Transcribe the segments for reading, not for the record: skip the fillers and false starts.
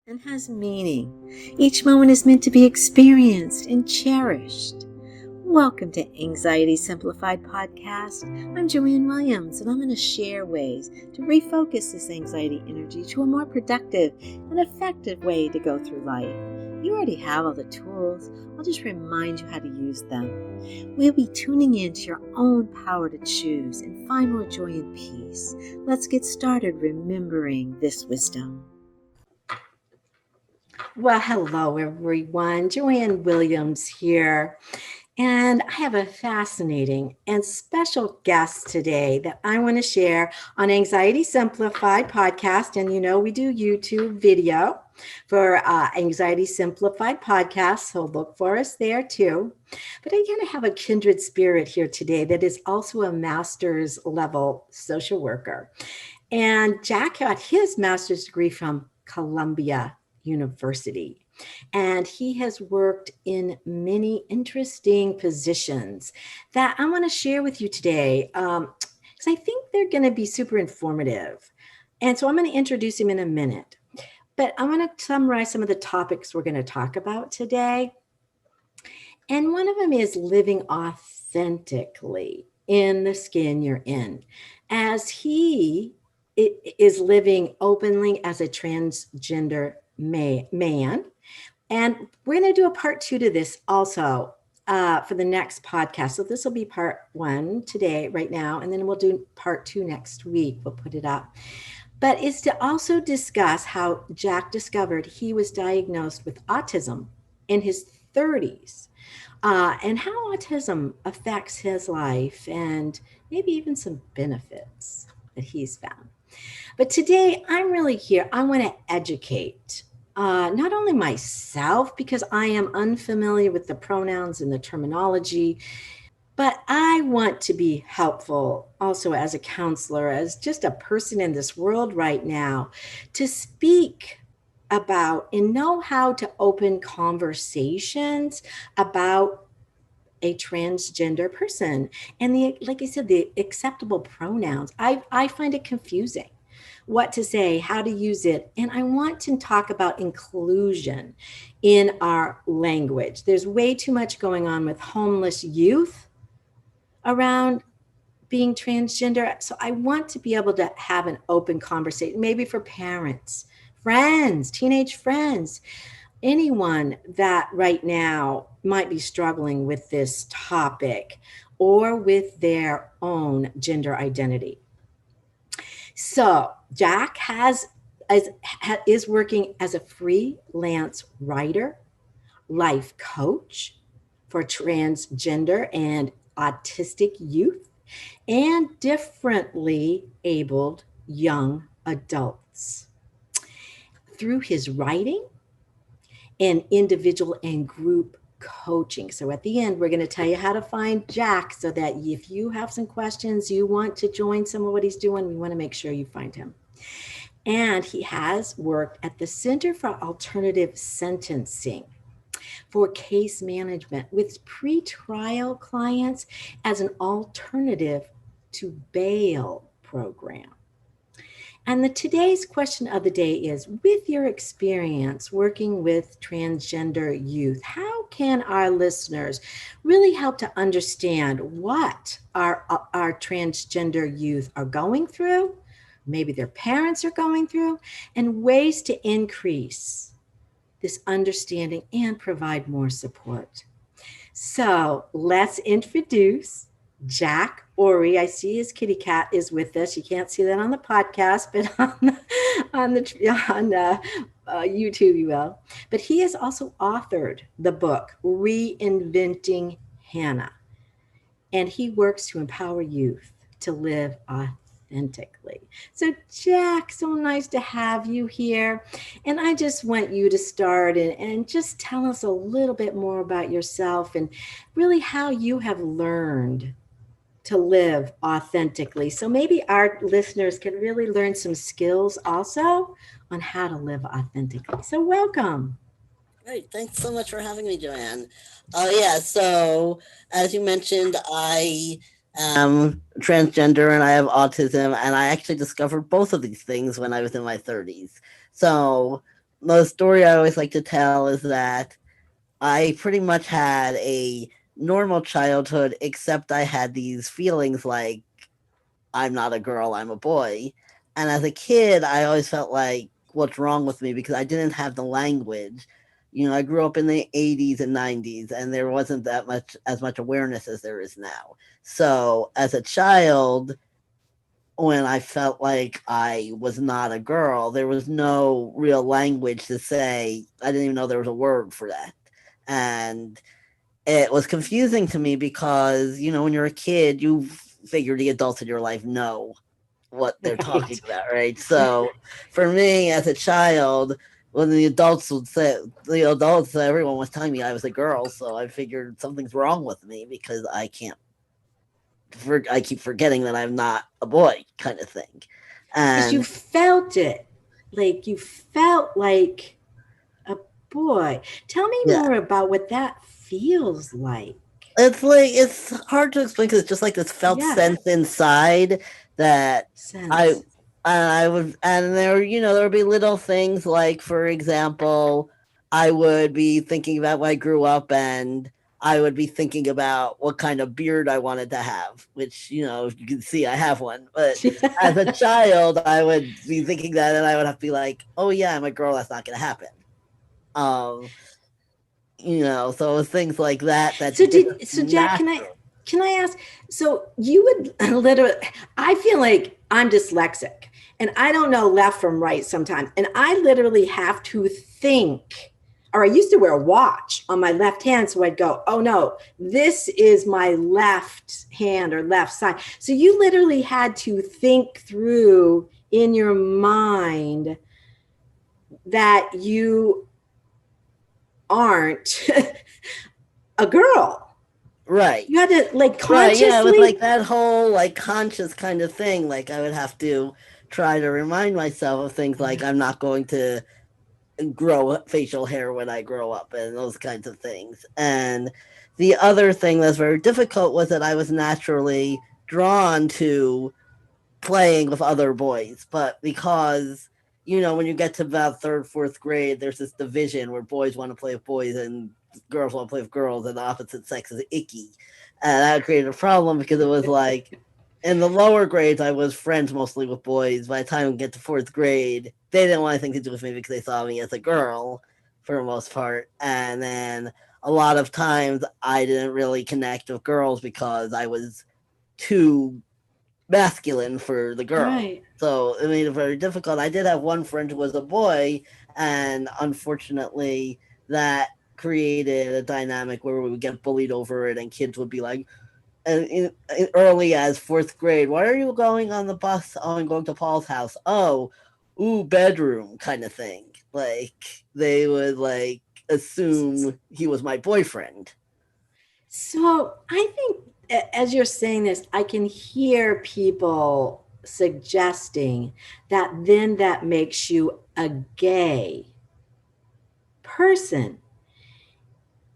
and has meaning. Each moment is meant to be experienced and cherished. Welcome to Anxiety Simplified Podcast. I'm Joanne Williams, and I'm going to share ways to refocus this anxiety energy to a more productive and effective way to go through life. You already have all the tools. I'll just remind you how to use them. We'll be tuning into your own power to choose and find more joy and peace. Let's get started remembering this wisdom. Well, hello, everyone. Joanne Williams here. And I have a fascinating and special guest today that I want to share on Anxiety Simplified podcast. And you know, we do YouTube video for Anxiety Simplified podcast, so look for us there too. But I kind of have a kindred spirit here today that is also a master's level social worker. And Jack got his master's degree from Columbia University. And he has worked in many interesting positions that I want to share with you today because I think they're going to be super informative. And so I'm going to introduce him in a minute. But I want to summarize some of the topics we're going to talk about today. And one of them is living authentically in the skin you're in, as he is living openly as a transgender man. And we're going to do a part 2 to this also for the next podcast. So this will be part 1 today, right now, and then we'll do part 2 next week. We'll put it up. But it's to also discuss how Jack discovered he was diagnosed with autism in his 30s and how autism affects his life and maybe even some benefits that he's found. But today I'm really here. I want to educate not only myself, because I am unfamiliar with the pronouns and the terminology, but I want to be helpful also as a counselor, as just a person in this world right now, to speak about and know how to open conversations about a transgender person. And like I said, the acceptable pronouns, I find it confusing what to say, how to use it. And I want to talk about inclusion in our language. There's way too much going on with homeless youth around being transgender. So I want to be able to have an open conversation, maybe for parents, friends, teenage friends, anyone that right now might be struggling with this topic or with their own gender identity. So Jack is working as a freelance writer, life coach for transgender and autistic youth and differently abled young adults. Through his writing and individual and group coaching. So at the end, we're going to tell you how to find Jack so that if you have some questions, you want to join some of what he's doing, we want to make sure you find him. And he has worked at the Center for Alternative Sentencing for case management with pretrial clients as an alternative to bail program. And today's question of the day is, with your experience working with transgender youth, how can our listeners really help to understand what our transgender youth are going through, maybe their parents are going through, and ways to increase this understanding and provide more support? So let's introduce Jack Ori. I see his kitty cat is with us. You can't see that on the podcast, but on YouTube you will. But he has also authored the book Reinventing Hannah, and he works to empower youth to live authentically. So Jack, so nice to have you here. And I just want you to start and just tell us a little bit more about yourself and really how you have learned to live authentically. So maybe our listeners can really learn some skills also on how to live authentically. So welcome. Great. Thanks so much for having me, Joanne. Yeah, so as you mentioned, I am transgender and I have autism, and I actually discovered both of these things when I was in my 30s. So the story I always like to tell is that I pretty much had a normal childhood, except I had these feelings like I'm not a girl, I'm a boy. And as a kid, I always felt like what's wrong with me because I didn't have the language. I grew up in the 80s and 90s and there wasn't that much as much awareness as there is now. So, as a child, when I felt like I was not a girl, there was no real language to say. I didn't even know there was a word for that. And it was confusing to me because, when you're a kid, you figure the adults in your life know what they're talking Right. about, right? So for me as a child, when the adults, everyone was telling me I was a girl, so I figured something's wrong with me because I keep forgetting that I'm not a boy, kind of thing. Because you And felt it. Like you felt like a boy. Tell me yeah, more about what that feels like. it's hard to explain because it's just like this felt Yeah, sense inside that I sense. I would, and there would be little things like, for example, I would be thinking about when I grew up, and I would be thinking about what kind of beard I wanted to have, which you can see I have one. But as a child, I would be thinking that, and I would have to be like, "Oh yeah, I'm a girl. That's not going to happen." Um, so it was things like that that So did did so Jack, natural. can I ask? So you would literally, I feel like I'm dyslexic and I don't know left from right sometimes. And I literally have to think, or I used to wear a watch on my left hand. So I'd go, oh no, this is my left hand or left side. So you literally had to think through in your mind that you aren't a girl. Right. You had to like Right, yeah, with like consciously. that whole like conscious kind of thing, like I would have to try to remind myself of things like I'm not going to grow facial hair when I grow up and those kinds of things. And the other thing that's very difficult was that I was naturally drawn to playing with other boys, but because when you get to about third, fourth grade, there's this division where boys want to play with boys and girls want to play with girls, and the opposite sex is icky, and that created a problem because it was like in the lower grades, I was friends mostly with boys. By the time we get to fourth grade, they didn't want anything to do with me because they saw me as a girl for the most part, and then a lot of times I didn't really connect with girls because I was too masculine for the girl. Right. So it made it very difficult. I did have one friend who was a boy, and unfortunately, that created a dynamic where we would get bullied over it, and kids would be like, early as fourth grade, why are you going on the bus? Oh, I'm going to Paul's house. Oh, ooh, bedroom kind of thing. Like they would like assume he was my boyfriend. So I think as you're saying this, I can hear people suggesting that then that makes you a gay person.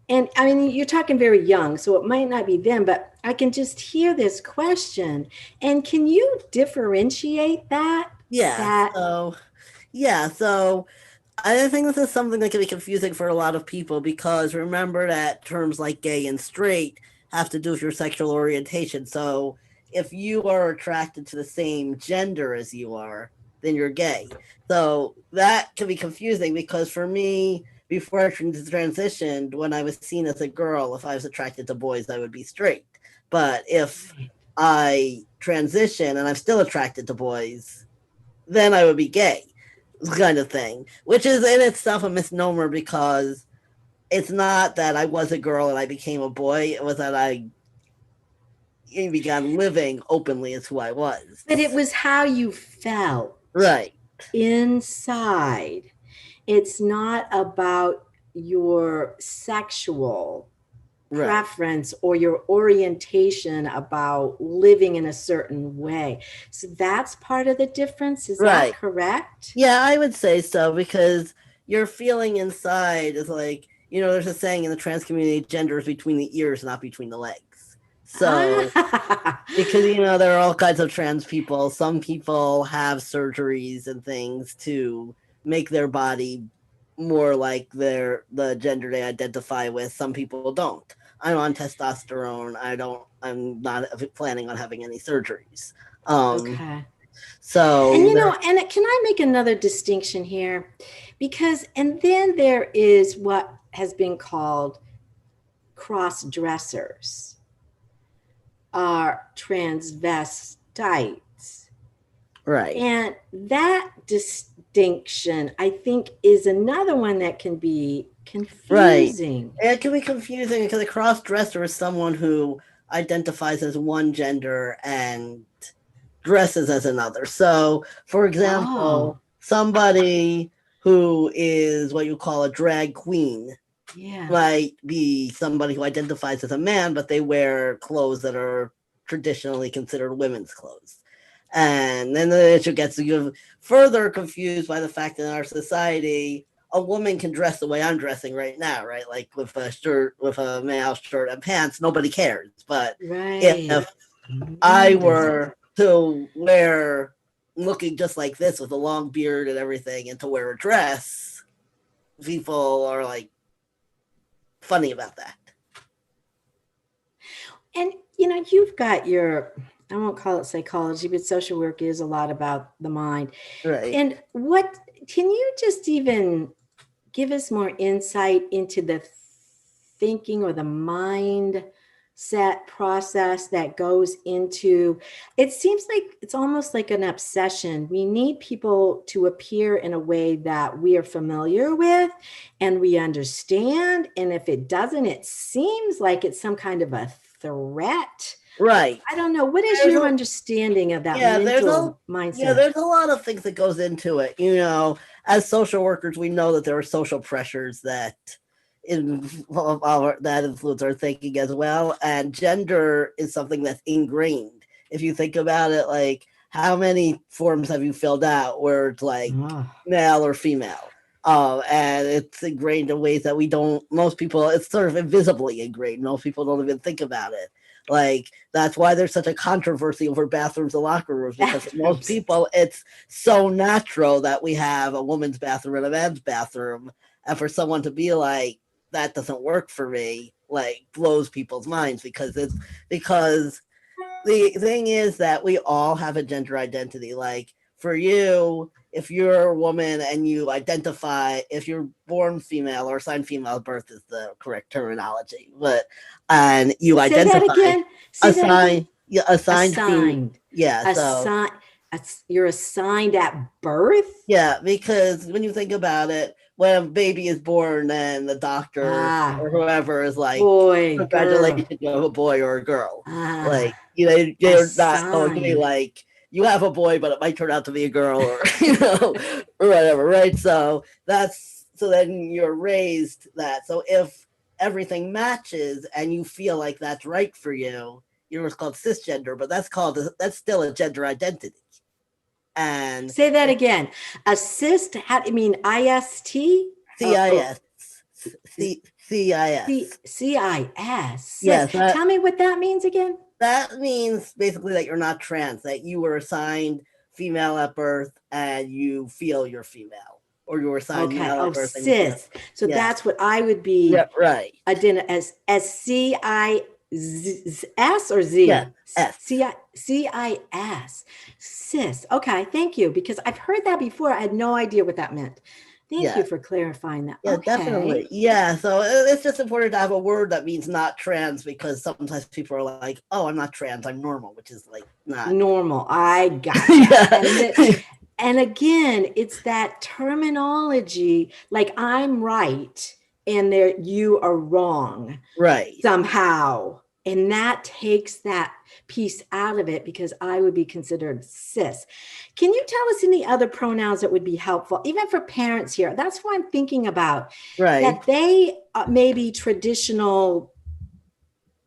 And I mean, you're talking very young, so it might not be them, but I can just hear this question. And can you differentiate that? Yeah. That, So I think this is something that can be confusing for a lot of people because remember that terms like gay and straight have to do with your sexual orientation. So if you are attracted to the same gender as you are, then you're gay. So that can be confusing because for me, before I transitioned, when I was seen as a girl, if I was attracted to boys, I would be straight. But if I transition and I'm still attracted to boys, then I would be gay, kind of thing, which is in itself a misnomer because it's not that I was a girl and I became a boy. It was that I began living openly as who I but it was. was how you felt Right, inside. It's not about your sexual right, preference or your orientation about living in a certain way. So that's part of the difference. Is that right. correct? Yeah, I would say so because your feeling inside is like, there's a saying in the trans community gender is between the ears, not between the legs. So Ah, because there are all kinds of trans people. Some people have surgeries and things to make their body more like the gender they identify with. Some people don't. I'm on testosterone. I'm not planning on having any surgeries. Okay. And So and can I make another distinction here? Because, and then there is what has been called cross dressers, are transvestites. right. And that distinction, I think, is another one that can be Right. confusing. It can be confusing because a cross dresser is someone who identifies as one gender and dresses as another. So, for Oh, example, somebody who is what you call a drag queen yeah. might be somebody who identifies as a man, but they wear clothes that are traditionally considered women's clothes. And then the issue gets further confused by the fact that in our society, a woman can dress the way I'm dressing right now, right? Like with a shirt, with a male shirt and pants, nobody cares. But Right. if I Man does it. were to wear looking just like this with a long beard and everything and to wear a dress, people are like funny about that. And you've got your, I won't call it psychology, but social work is a lot about the mind. Right. And what can you just even give us more insight into the thinking or the mind set process that goes into it? Seems like it's almost like an obsession. We need people to appear in a way that we are familiar with and we understand, and if it doesn't, it seems like it's some kind of a threat. Right. I don't know, what is There's your a understanding of that yeah, mental mindset? there's a lot of things that goes into it. As social workers, we know that there are social pressures that that influence our thinking as well. And gender is something that's ingrained. If you think about it, like how many forms have you filled out where it's like Oh, male or female? And it's ingrained in ways that we don't. Most people, it's sort of invisibly ingrained. Most people don't even think about it. Like that's why there's such a controversy over bathrooms and locker rooms, because for most bathrooms. people it's so natural that we have a woman's bathroom and a man's bathroom, and for someone to be like that doesn't work for me, like blows people's minds, because the thing is that we all have a gender identity. Like for you, if you're a woman and you identify, if you're born female or assigned female at birth is the correct terminology, but and you Say that identify again. Say that again. assigned, yeah, assigned female, Assigned. yeah. So Assign. You're assigned at birth. yeah, because when you think about it, when a baby is born, then the doctor Ah, or whoever is like, boy, "Congratulations, girl. you have a boy or a girl." Ah, Like, they're not going to be assigned. like, "You have a boy, but it might turn out to be a girl," or or whatever, right? So then you're raised that. So if everything matches and you feel like that's right for you, you're what's called cisgender, but that's still a gender identity. And Say that again. Assist. How do you mean? IST or CIS. CIS. CIS? Sis. Yes, that Tell me what that means again. that means basically that you're not trans, that you were assigned female at birth and you feel you're female, or you were assigned Okay. male Oh, at birth and you feel. cis. So Yeah, that's what I would yeah, be right. as CIS or Yeah, Z? S. CIS. Cis. Okay. Thank you. Because I've heard that before. I had no idea what that meant. Thank Yeah, you for clarifying that. yeah, Okay. definitely. Yeah, so it's just important to have a word that means not trans, because sometimes people are like, "Oh, I'm not trans, I'm normal," which is like not. Normal. I gotcha. Yeah, And again, it's that terminology, like I'm right and there you are wrong right, somehow. And that takes that piece out of it because I would be considered cis. Can you tell us any other pronouns that would be helpful, even for parents here? That's what I'm thinking about, right, that they may be traditional,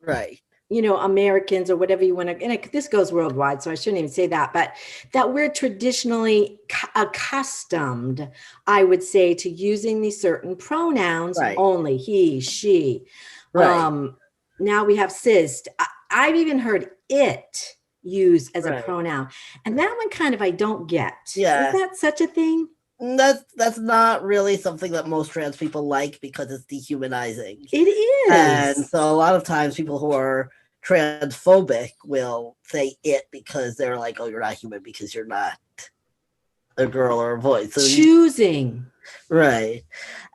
right, Americans or whatever you want to, and this goes worldwide, so I shouldn't even say that, but that we're traditionally accustomed, I would say, to using these certain pronouns right, only, he, she. right, Now we have cis. I've even heard it used as a right. pronoun. And that one kind of I don't get. Is Yeah. that such a thing? That's not really something that most trans people like because it's dehumanizing. It And is. so a lot of times people who are transphobic will say it because they're like, oh, you're not human because you're not a girl or a boy. So Choosing. right.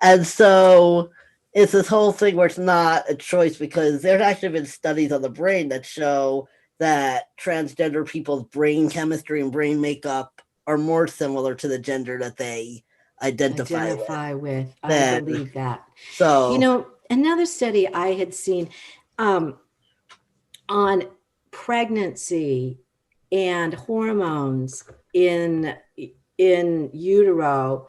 And so it's this whole thing where it's not a choice because there's actually been studies on the brain that show that transgender people's brain chemistry and brain makeup are more similar to the gender that they identify with Identify with. I than believe that. You so know, another study I had seen um, on pregnancy and hormones in utero,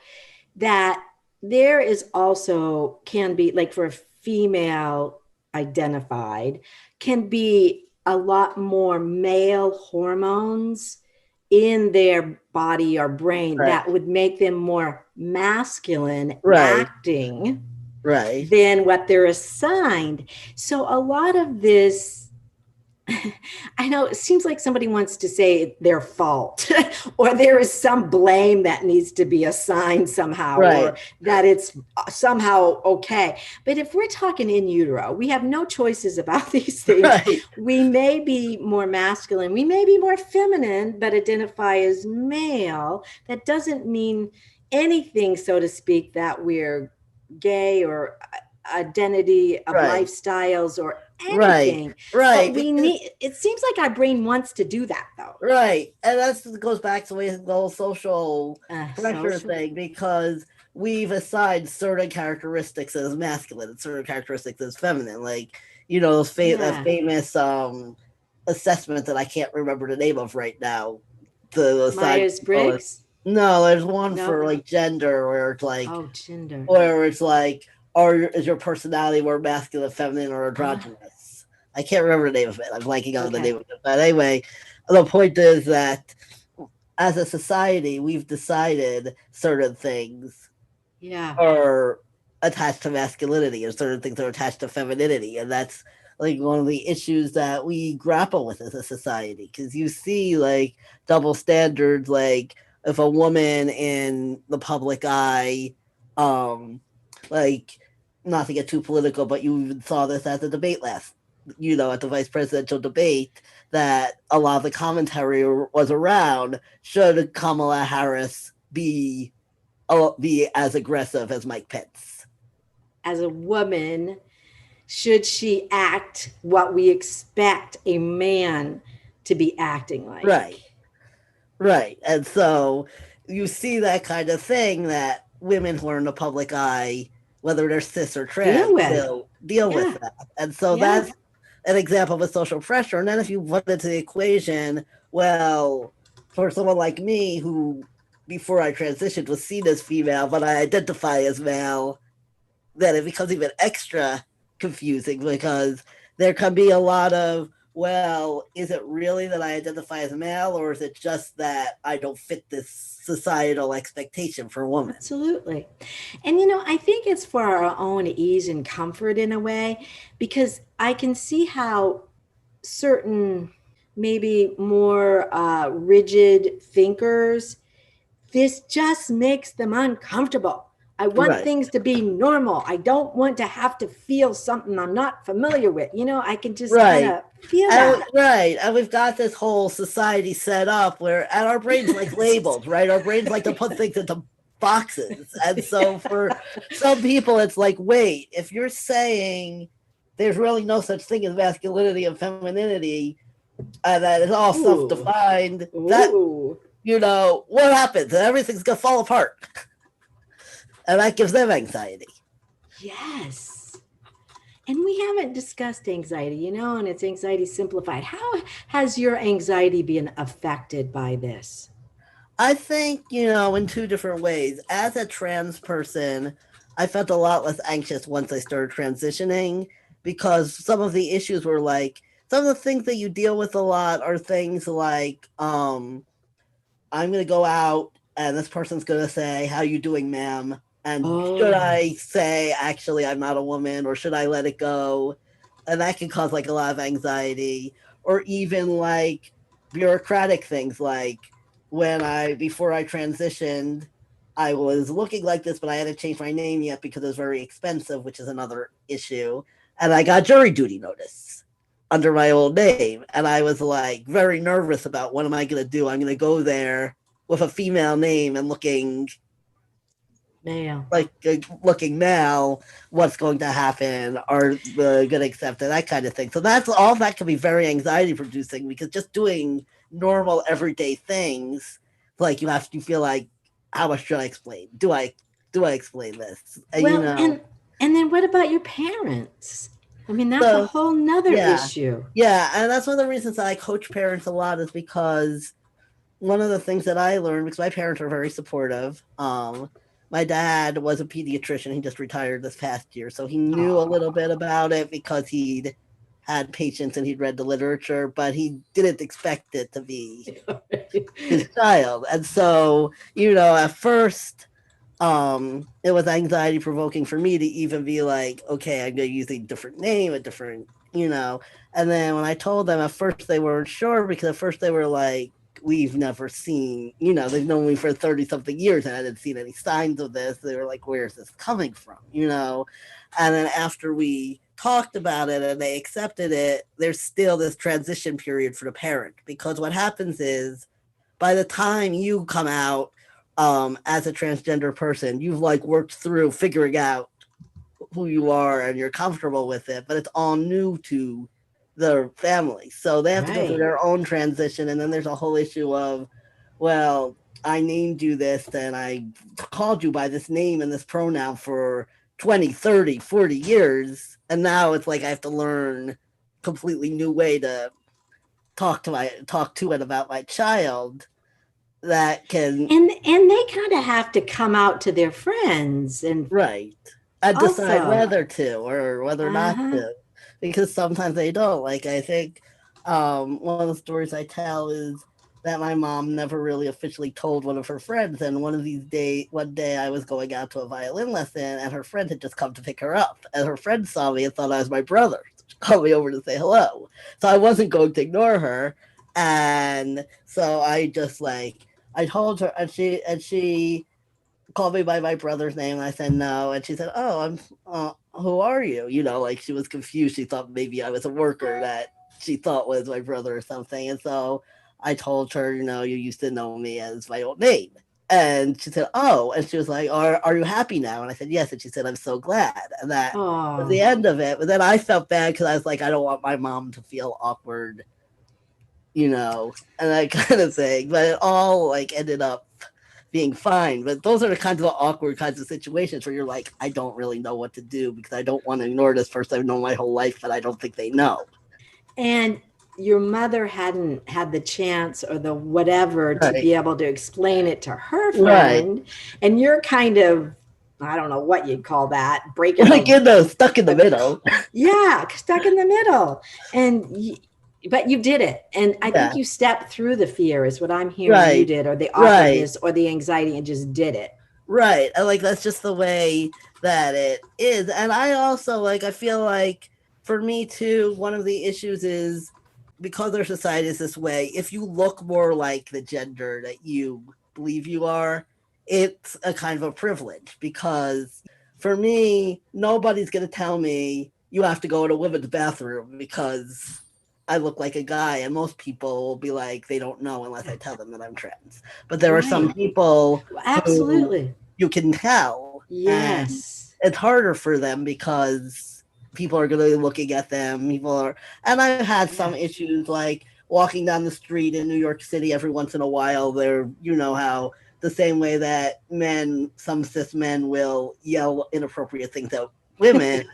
that there is also can be like for a female identified can be a lot more male hormones in their body or brain right, that would make them more masculine right, acting right, than what they're assigned. So a lot of this, I know it seems like somebody wants to say their fault or there is some blame that needs to be assigned somehow right, or that it's somehow okay. But if we're talking in utero, we have no choices about these things. right, We may be more masculine, we may be more feminine, but identify as male. That doesn't mean anything, so to speak, that we're gay or identity of right, lifestyles or right, anything. But right. we Because need, it seems like our brain wants to do that though. right. And that goes back to the whole social pressure Social. thing because we've assigned certain characteristics as masculine and certain characteristics as feminine. Like, those that Yeah. famous assessment that I can't remember the name of right now. The assign Myers people. Briggs? No, there's one No. for like gender where it's like, Oh, gender. where it's like, is your personality more masculine, feminine, or Ah, androgynous? I can't remember the name of it. I'm blanking on the okay. name of it. But anyway, the point is that as a society, we've decided certain things Yeah. are attached to masculinity and certain things are attached to femininity. And that's like one of the issues that we grapple with as a society. Because you see like double standards, like if a woman in the public eye, um, like not to get too political, but you even saw this at the debate at the vice presidential debate, that a lot of the commentary was around should Kamala Harris be as aggressive as Mike Pence. As a woman, should she act what we expect a man to be acting Right, like? right. And so you see that kind of thing that women who are in the public eye, whether they're cis or trans, Deal with. will deal with Yeah. that. And so Yeah. that's an example of a social pressure. And then if you put into the equation, well, for someone like me who before I transitioned was seen as female, but I identify as male, then it becomes even extra confusing because there can be a lot of, well, is it really that I identify as male or is it just that I don't fit this societal expectation for women? Absolutely. And I think it's for our own ease and comfort in a way, because I can see how certain, maybe more rigid thinkers, this just makes them uncomfortable. I want Right. things to be normal. I don't want to have to feel something I'm not familiar with. I can just kind Right. of feel And that. right. And we've got this whole society set up where and our brains like labels, right? Our brains like to put things into boxes. And so for some people it's like, wait, if you're saying there's really no such thing as masculinity and femininity, and that it's all Ooh, self-defined, that ooh, what happens? And everything's gonna fall apart. And that gives them anxiety. yes. And we haven't discussed anxiety, and it's anxiety simplified. How has your anxiety been affected by this? I think, in two different ways. As a trans person, I felt a lot less anxious once I started transitioning because some of the issues were like, some of the things that you deal with a lot are things like, I'm going to go out and this person's going to say, how you doing, ma'am? And should Oh, I say, actually, I'm not a woman, or should I let it go? And that can cause like a lot of anxiety, or even like bureaucratic things like before I transitioned, I was looking like this, but I hadn't changed my name yet because it was very expensive, which is another issue. And I got jury duty notice under my old name. And I was like very nervous about what am I going to do? I'm going to go there with a female name and looking Male. like looking now, what's going to happen? Are the going to accept it? That kind of thing. So that's all that can be very anxiety producing because just doing normal everyday things, like you feel like, how much should I explain? Do I explain this? And, Well, and then what about your parents? I mean, that's a so whole nother yeah, issue. yeah, and that's one of the reasons that I coach parents a lot is because one of the things that I learned because my parents are very supportive. My dad was a pediatrician. He just retired this past year, so he knew a little bit about it because he'd had patients and he'd read the literature, but he didn't expect it to be his child. And so, at first, it was anxiety provoking for me to even be like, okay, I'm going to use a different name, a different, And then when I told them, at first they weren't sure because at first they were like, we've never seen, they've known me for 30 something years and I didn't see any signs of this. They were like, where's this coming from? And then after we talked about it and they accepted it, there's still this transition period for the parent because what happens is by the time you come out as a transgender person, you've like worked through figuring out who you are and you're comfortable with it, but it's all new to the family. So they have to go through their own transition. And then there's a whole issue of, well, I named you this and I called you by this name and this pronoun for 20, 30, 40 years. And now it's like I have to learn a completely new way to talk to it about my child that can And they kind of have to come out to their friends and right and decide also. whether to or whether not Uh-huh. to because sometimes they don't. Like I think one of the stories I tell is that my mom never really officially told one of her friends, and one day I was going out to a violin lesson and her friend had just come to pick her up and her friend saw me and thought I was my brother. She called me over to say hello, so I wasn't going to ignore her. And so I just like I told her, and she called me by my brother's name. And I said no, and she said, "Oh, I'm. Who are you?" Like she was confused. She thought maybe I was a worker that she thought was my brother or something. And so I told her, you used to know me as my old name. And she said, "Oh," and she was like, "Are you happy now?" And I said, "Yes." And she said, "I'm so glad." And that was Oh. the end of it. But then I felt bad because I was like, I don't want my mom to feel awkward, and that kind of thing. But it all like ended up being fine. But those are the kinds of awkward kinds of situations where you're like, I don't really know what to do because I don't want to ignore this person I've known my whole life, but I don't think they know. And your mother hadn't had the chance or the whatever to Right. be able to explain it to her Right. friend. And you're kind of, I don't know what you'd call that, breaking Like, stuck in the the middle. yeah, stuck in the middle. But you did it. And I think Yeah. you stepped through the fear, is what I'm hearing you Right. did, or the Right. awkwardness or the anxiety, and just did it. Right. And like that's just the way that it is. And I also I feel like for me too, one of the issues is because our society is this way, if you look more like the gender that you believe you are, it's a kind of a privilege because for me, nobody's gonna tell me you have to go to a women's bathroom because I look like a guy, and most people will be like, they don't know unless I tell them that I'm trans. But there are some Right. people who Absolutely. you can tell, and Yes. it's harder for them because people are going to be looking at them. And I've had some Yeah. issues like walking down the street in New York City every once in a while. There, how the same way that some cis men will yell inappropriate things at women,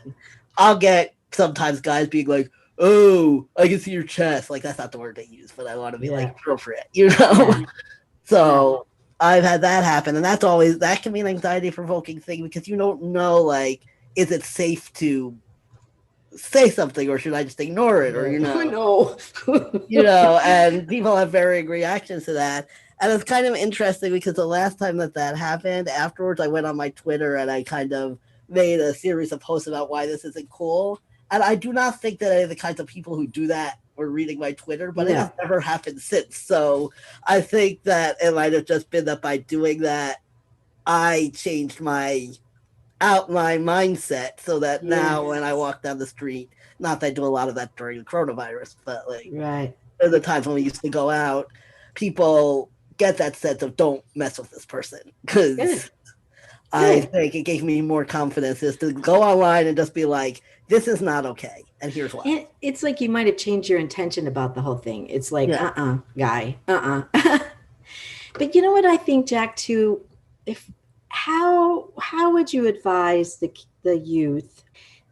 I'll get sometimes guys being like, "Oh, I can see your chest." Like that's not the word they use, but I want to be like Yeah. appropriate, Yeah. Yeah. So I've had that happen, and that can be an anxiety provoking thing because you don't know like is it safe to say something or should I just ignore it or No. and people have varying reactions to that. And it's kind of interesting because the last time that happened, afterwards I went on my Twitter and I kind of made a series of posts about why this isn't cool. And I do not think that any of the kinds of people who do that were reading my Twitter, but it has No. never happened since. So I think that it might have just been that by doing that, I changed my mindset so that now when I walk down the street, not that I do a lot of that during the coronavirus, but like Right. the times when we used to go out, people get that sense of don't mess with this person, Good. because I Good. think it gave me more confidence is to go online and just be like, this is not okay, and here's why. And it's like you might have changed your intention about the whole thing. It's like, Yeah, guy, But you know what I think, Jack, too? If how would you advise the youth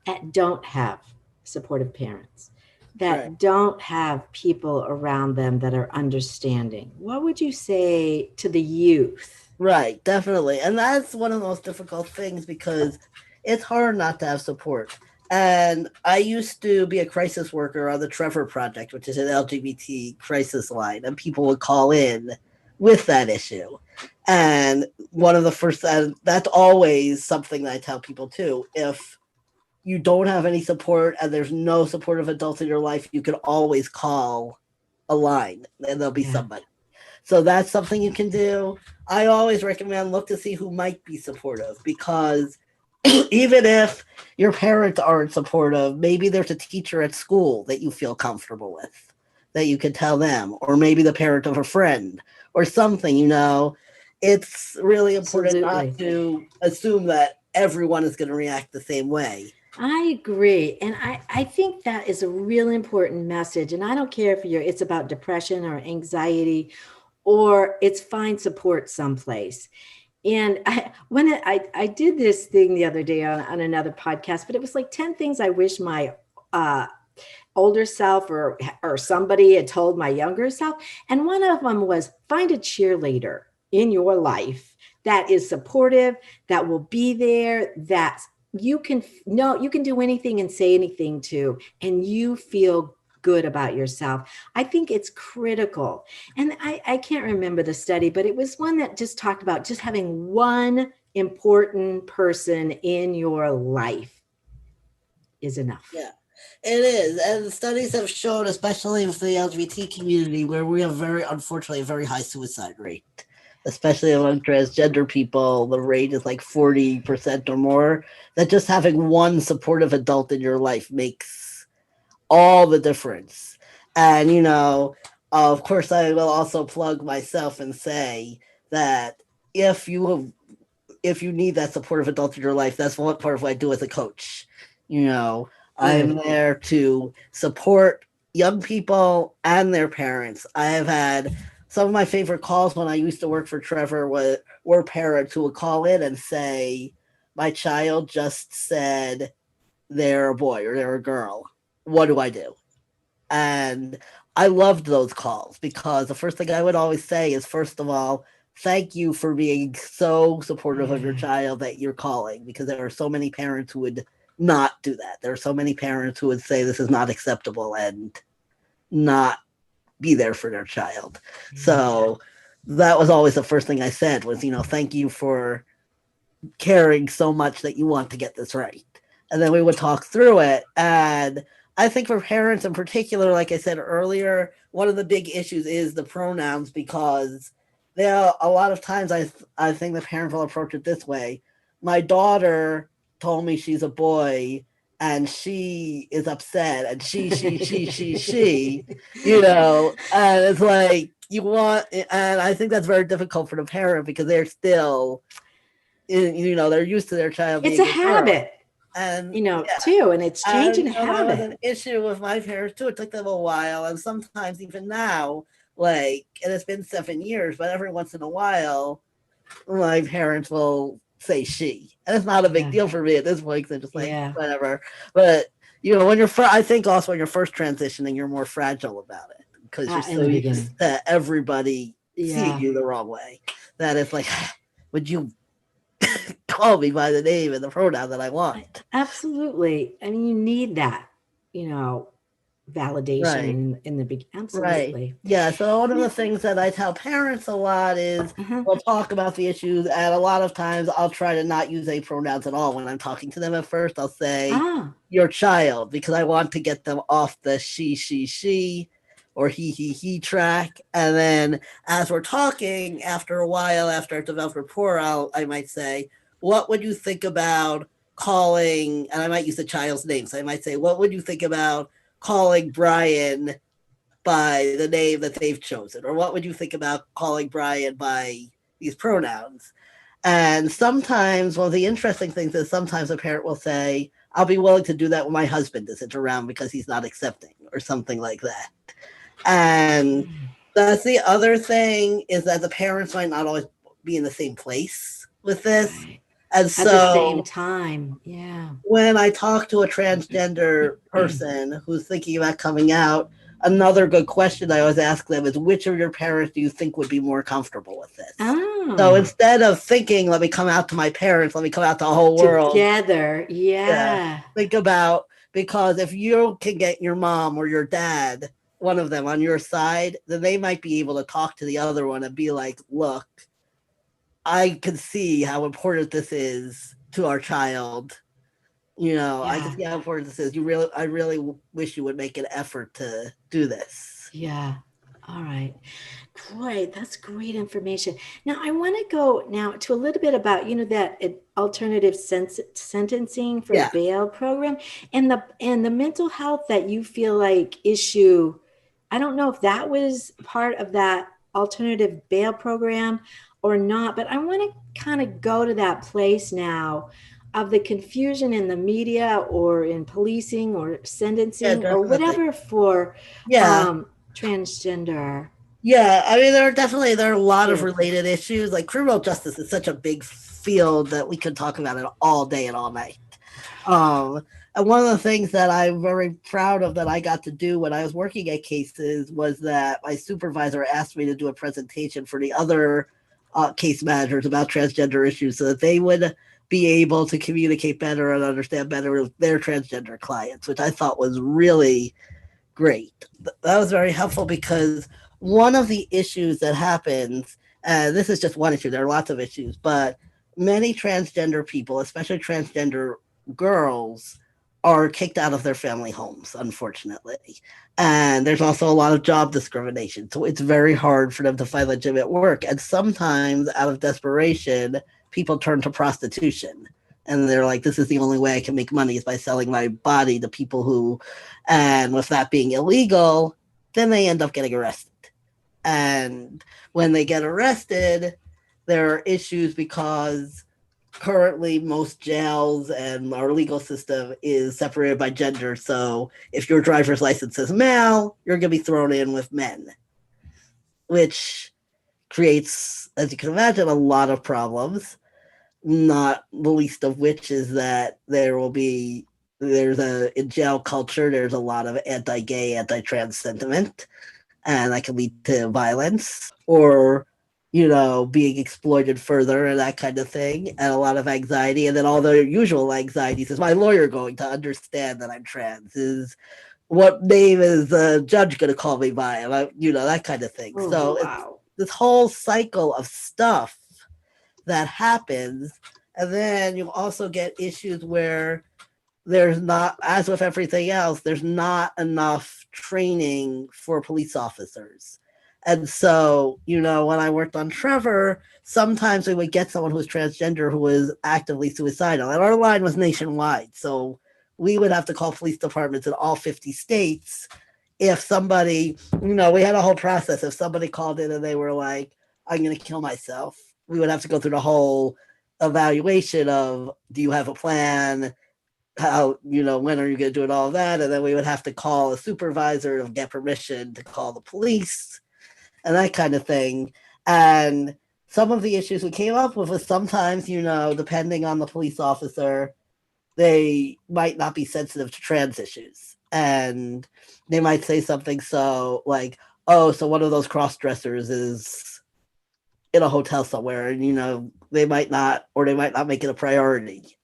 that don't have supportive parents, right. that don't have people around them that are understanding? What would you say to the youth? Right, definitely. And that's one of the most difficult things because it's hard not to have support. And I used to be a crisis worker on the Trevor Project, which is an LGBT crisis line, and people would call in with that issue. And one of the first, and that's always something that I tell people too. If you don't have any support and there's no supportive adults in your life, you can always call a line and there'll be Yeah, somebody. So that's something you can do. I always recommend look to see who might be supportive, because even if your parents aren't supportive, maybe there's a teacher at school that you feel comfortable with that you can tell them, or maybe the parent of a friend or something, It's really important not absolutely. to assume that everyone is going to react the same way. I agree. And I think that is a really important message. And I don't care if it's about depression or anxiety or it's find support someplace. And I did this thing the other day on another podcast, but it was like 10 things I wish my uh, older self or somebody had told my younger self. And one of them was find a cheerleader in your life that is supportive, that will be there, that you can no, you can do anything and say anything to, and you feel good about yourself. I think it's critical. And I can't remember the study, but it was one that just talked about just having one important person in your life is enough. Yeah, it is. And studies have shown, especially with the LGBT community, where we have unfortunately, a very high suicide rate, especially among transgender people. The rate is like 40% or more. That just having one supportive adult in your life makes all the difference. And, of course, I will also plug myself and say that if you have if you need that supportive adult in your life, that's one part of what I do as a coach. You know, I'm Good. there to support young people and their parents. I have had some of my favorite calls when I used to work for Trevor were parents who would call in and say, my child just said they're a boy or they're a girl. What do I do? And I loved those calls because the first thing I would always say is, first of all, thank you for being so supportive of your Yeah. child that you're calling, because there are so many parents who would not do that. There are so many parents who would say this is not acceptable and not be there for their child. Yeah. So that was always the first thing I said was, thank you for caring so much that you want to get this right. And then we would talk through it. And I think for parents in particular, like I said earlier, one of the big issues is the pronouns, because there are a lot of times I think the parents will approach it this way. My daughter told me she's a boy and she is upset and and it's like and I think that's very difficult for the parent because they're still they're used to their child It's being a a girl. habit, And yeah, too, and it's and changing a that was habit. an issue with my parents too. It took them a while, and sometimes even now, like, and it's been 7 years, but every once in a while, my parents will say she, and it's not a big Yeah. deal for me at this point because I'm just like Yeah. whatever. But when I think also when you're first transitioning, you're more fragile about it because you're In so the used beginning. to everybody seeing Yeah. you the wrong way that it's like, would you call me by the name and the pronoun that I want? Absolutely. I mean, you need that, you know, validation Right. in the beginning. Right. Absolutely. Yeah. So one of Yeah. the things that I tell parents a lot is Uh-huh. we'll talk about the issues, and a lot of times I'll try to not use a pronouns at all when I'm talking to them. At first, I'll say Ah, your child because I want to get them off the she. or he track. And then as we're talking, after a while, after I've developed rapport, I might say, what would you think about calling, and I might use the child's name. So I might say, what would you think about calling Brian by the name that they've chosen? Or what would you think about calling Brian by these pronouns? And sometimes, one of the interesting things is sometimes a parent will say, I'll be willing to do that when my husband isn't around because he's not accepting, or something like that. And that's the other thing, is that the parents might not always be in the same place with this. Right. And At the same so time. Yeah. when I talk to a transgender person who's thinking about coming out, another good question I always ask them is, which of your parents do you think would be more comfortable with this? So Oh, instead of thinking, let me come out to my parents, let me come out to the whole world, together. yeah, Yeah. think about, because if you can get your mom or your dad, one of them on your side, then they might be able to talk to the other one and be like, look, I can see how important this is to our child. I can Yeah. see how important this is. I really wish you would make an effort to do this. Yeah. All right. Great. That's great information. Now, I want to go now to a little bit about, that alternative sentencing for Yeah, bail program and the mental health that you feel like issue. I don't know if that was part of that alternative bail program or not, but I want to kind of go to that place now of the confusion in the media or in policing or yeah, sentencing or definitely. whatever for Yeah, transgender yeah. I mean, there are a lot of kids. related issues. Like criminal justice is such a big field that we could talk about it all day and all night. Um, and one of the things that I'm very proud of that I got to do when I was working at cases was that my supervisor asked me to do a presentation for the other case managers about transgender issues so that they would be able to communicate better and understand better with their transgender clients, which I thought was really great. That was very helpful because one of the issues that happens, and this is just one issue, there are lots of issues, but many transgender people, especially transgender girls, are kicked out of their family homes, unfortunately. And there's also a lot of job discrimination. So it's very hard for them to find legitimate work. And sometimes, out of desperation, people turn to prostitution. And they're like, this is the only way I can make money is by selling my body to people who, and with that being illegal, then they end up getting arrested. And when they get arrested, there are issues because currently most jails and our legal system is separated by gender. So if your driver's license says male, you're going to be thrown in with men, which creates, as you can imagine, a lot of problems. Not the least of which is that there's a in jail culture, there's a lot of anti-gay, anti-trans sentiment, and that can lead to violence or being exploited further and that kind of thing, and a lot of anxiety. And then all the usual anxieties: is my lawyer going to understand that I'm trans? Is what name is the judge going to call me by? That kind of thing. Oh, So it's wow. this whole cycle of stuff that happens. And then you also get issues where there's not, as with everything else, there's not enough training for police officers. And so, when I worked on Trevor, sometimes we would get someone who was transgender who was actively suicidal. And our line was nationwide. So we would have to call police departments in all 50 states if somebody, we had a whole process. If somebody called in and they were like, I'm going to kill myself, we would have to go through the whole evaluation of, do you have a plan? How, when are you going to do it, all of that? And then we would have to call a supervisor to get permission to call the police and that kind of thing. And some of the issues we came up with was sometimes, depending on the police officer, they might not be sensitive to trans issues. And they might say something so like, oh, so one of those cross dressers is in a hotel somewhere, and they might not, or they might not make it a priority,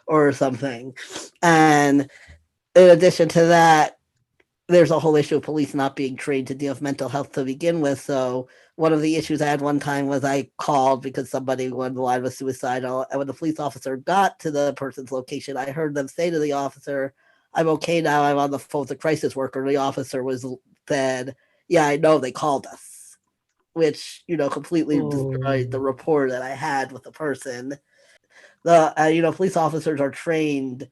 or something. And in addition to that, there's a whole issue of police not being trained to deal with mental health to begin with. So one of the issues I had one time was I called because somebody on the line was suicidal, and when the police officer got to the person's location, I heard them say to the officer, I'm okay now, I'm on the phone with the crisis worker. The officer was then yeah, I know they called us, which, completely destroyed the Oh, rapport that I had with the person. The police officers are trained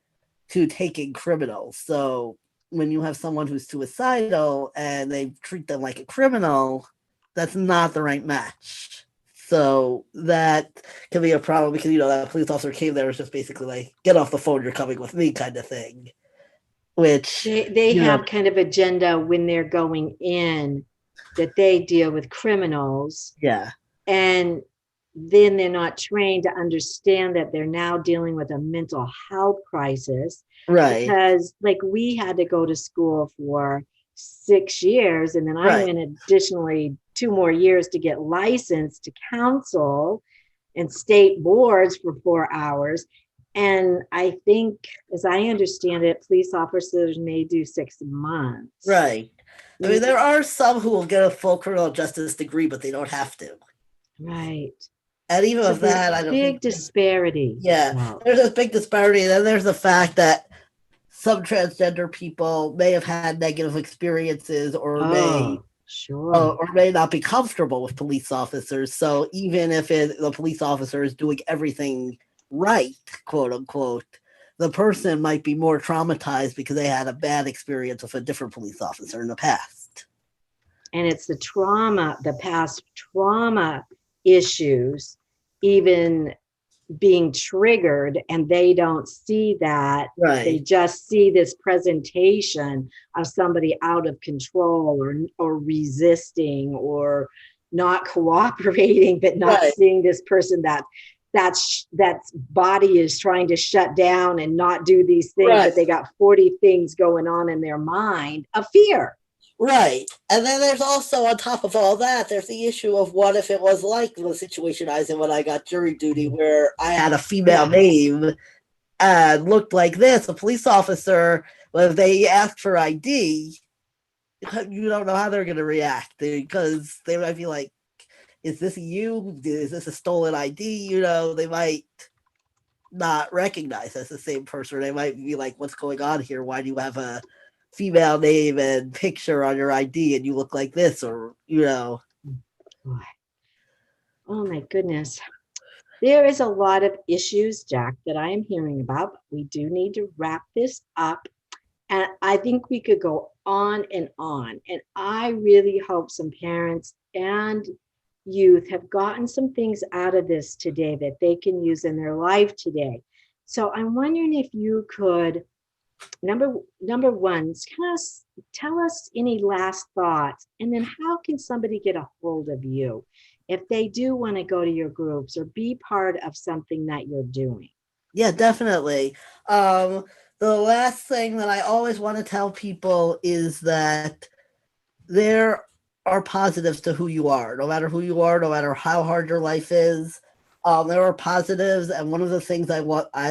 to taking criminals. So when you have someone who's suicidal and they treat them like a criminal, that's not the right match. So that can be a problem because that police officer came there was just basically like, get off the phone, you're coming with me kind of thing. Which, they you know, have kind of agenda when they're going in that they deal with criminals, yeah, and then they're not trained to understand that they're now dealing with a mental health crisis, right, because like we had to go to school for 6 years, and then I right, went additionally 2 more years to get licensed to counsel and state boards for 4 hours. And I think, as I understand it, police officers may do 6 months. right. I mean, Mm, there are some who will get a full criminal justice degree, but they don't have to. right. And even So with there's that, I don't big think, disparity. yeah, Wow. there's a big disparity. And then there's the fact that some transgender people may have had negative experiences Oh, sure. or may not be comfortable with police officers. So even if the police officer is doing everything right, quote unquote, the person might be more traumatized because they had a bad experience with a different police officer in the past. And it's the trauma, the past trauma issues, even being triggered, and they don't see that. They Right. just see this presentation of somebody out of control, or resisting, or not cooperating, but not Right. seeing this person that's body is trying to shut down and not do these things, Right. but they got 40 things going on in their mind of fear. Right. And then there's also, on top of all that, there's the issue of what if it was like the situation I was in when I got jury duty, where I had a female Yeah. name and looked like this. A police officer, when they asked for ID, you don't know how they're going to react because they might be like, is this you? Is this a stolen ID? They might not recognize as the same person. They might be like, what's going on here? Why do you have a female name and picture on your ID and you look like this? Or. Oh my goodness. There is a lot of issues, Jack, that I am hearing about. But we do need to wrap this up. And I think we could go on and on. And I really hope some parents and youth have gotten some things out of this today that they can use in their life today. So I'm wondering if you could, number one, kind of tell us any last thoughts, and then how can somebody get a hold of you if they do want to go to your groups or be part of something that you're doing? Yeah, definitely. The last thing that I always want to tell people is that there are positives to who you are, no matter who you are, no matter how hard your life is. There are positives, and one of the things I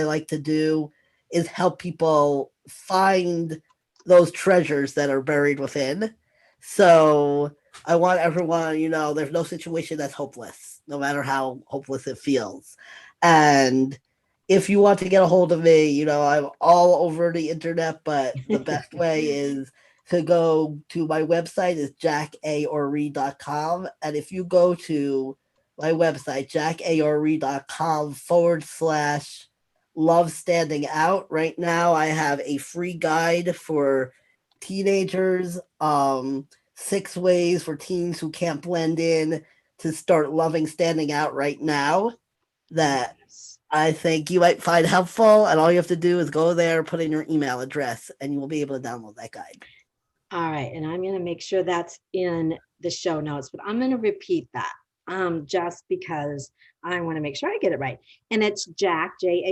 like to do is help people find those treasures that are buried within. So I want everyone, there's no situation that's hopeless, no matter how hopeless it feels. And if you want to get a hold of me, I'm all over the internet, but the best way is to go to my website is jackaori.com. And if you go to my website, jackaori.com/love standing out, right now I have a free guide for teenagers, 6 ways for teens who can't blend in to start loving standing out right now, that Yes. I think you might find helpful. And all you have to do is go there, put in your email address, and you will be able to download that guide. All right. And I'm going to make sure that's in the show notes, but I'm going to repeat that just because I want to make sure I get it right. And it's Jack, Jack,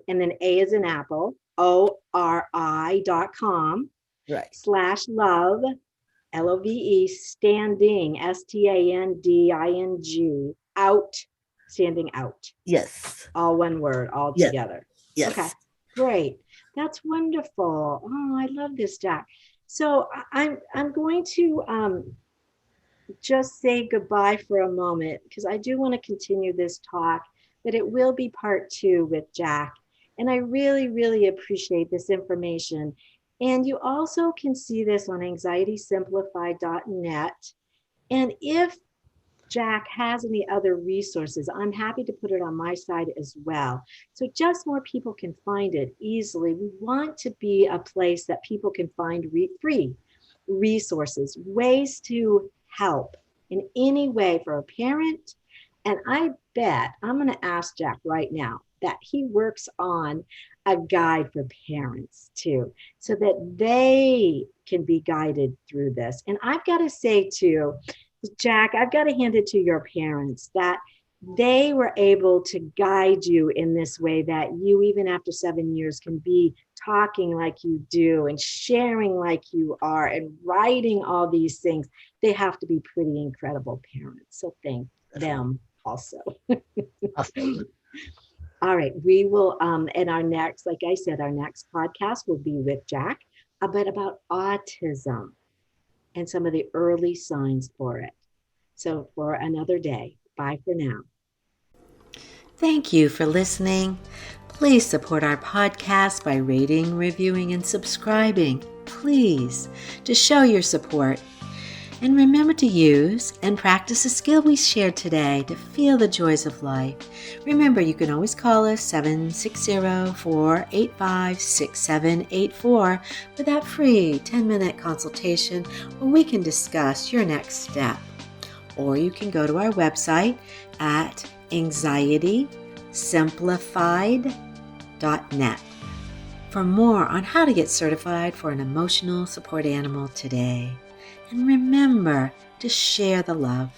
and then A is in Apple, ORI.com Right. /love, LOVE, standing, STANDING, out, standing out. Yes. All one word, all Yes. together. Okay, Yes. great. That's wonderful. Oh, I love this, Jack. So I'm going to just say goodbye for a moment, because I do want to continue this talk, but it will be part two with Jack. And I really, really appreciate this information. And you also can see this on anxietysimplified.net. And if Jack has any other resources, I'm happy to put it on my side as well. So just more people can find it easily. We want to be a place that people can find free resources, ways to help in any way for a parent. And I bet I'm going to ask Jack right now that he works on a guide for parents too, so that they can be guided through this. And I've got to say too, Jack, I've got to hand it to your parents that they were able to guide you in this way, that you, even after 7 years, can be talking like you do and sharing like you are and writing all these things. They have to be pretty incredible parents. So thank them also. Awesome. All right, we will, in our next, like I said, our next podcast will be with Jack, a bit about autism and some of the early signs for it. So for another day, bye for now. Thank you for listening. Please support our podcast by rating, reviewing, and subscribing. Please, to show your support. And remember to use and practice a skill we shared today to feel the joys of life. Remember, you can always call us 760-485-6784 for that free 10-minute consultation where we can discuss your next step. Or you can go to our website at anxietysimplified.net for more on how to get certified for an emotional support animal today. And remember to share the love.